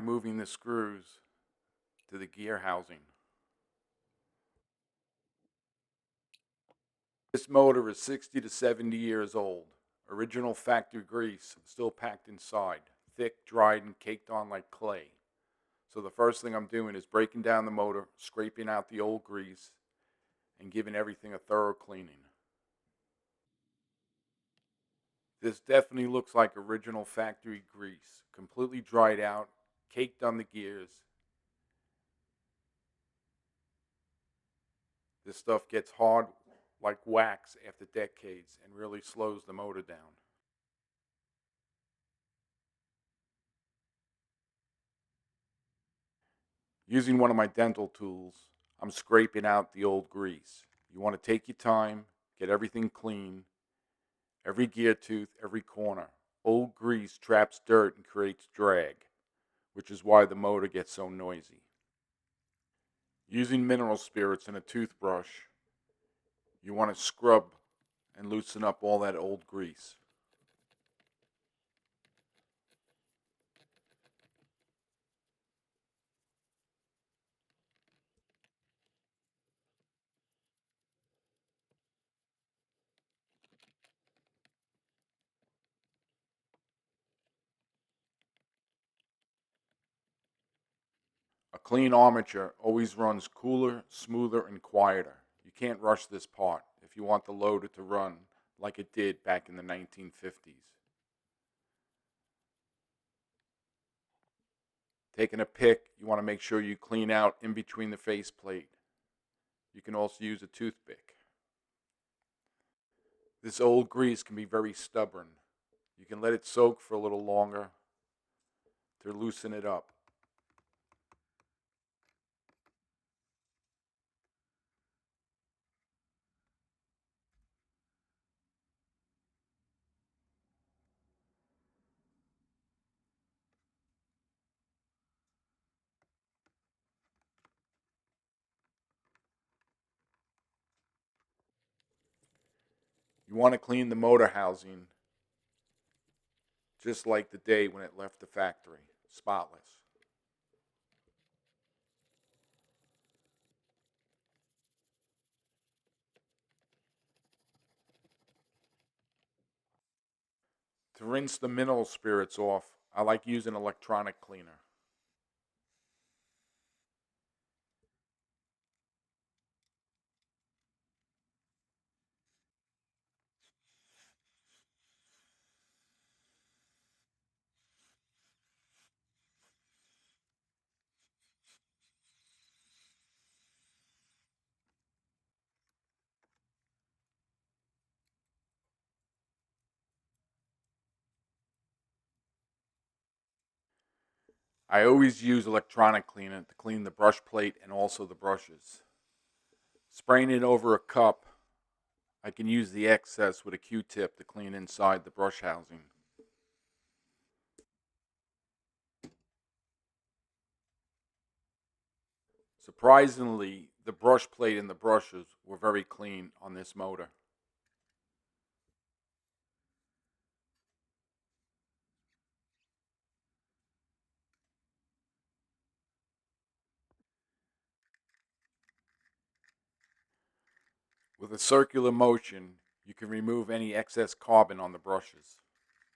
Removing the screws to the gear housing. This motor is 60 to 70 years old. Original factory grease still packed inside, thick, dried, and caked on like clay. So the first thing I'm doing is breaking down the motor, scraping out the old grease, and giving everything a thorough cleaning. This definitely looks like original factory grease, completely dried out, caked on the gears. This stuff gets hard like wax after decades and really slows the motor down. Using one of my dental tools, I'm scraping out the old grease. You want to take your time, get everything clean, every gear tooth, every corner. Old grease traps dirt and creates drag, which is why the motor gets so noisy. Using mineral spirits and a toothbrush, you want to scrub and loosen up all that old grease. A clean armature always runs cooler, smoother, and quieter. You can't rush this part if you want the loader to run like it did back in the 1950s. Taking a pick, you want to make sure you clean out in between the faceplate. You can also use a toothpick. This old grease can be very stubborn. You can let it soak for a little longer to loosen it up. You want to clean the motor housing just like the day when it left the factory, spotless. To rinse the mineral spirits off, I like using electronic cleaner. I always use electronic cleaner to clean the brush plate and also the brushes. Spraying it over a cup, I can use the excess with a Q-tip to clean inside the brush housing. Surprisingly, the brush plate and the brushes were very clean on this motor. With a circular motion, you can remove any excess carbon on the brushes.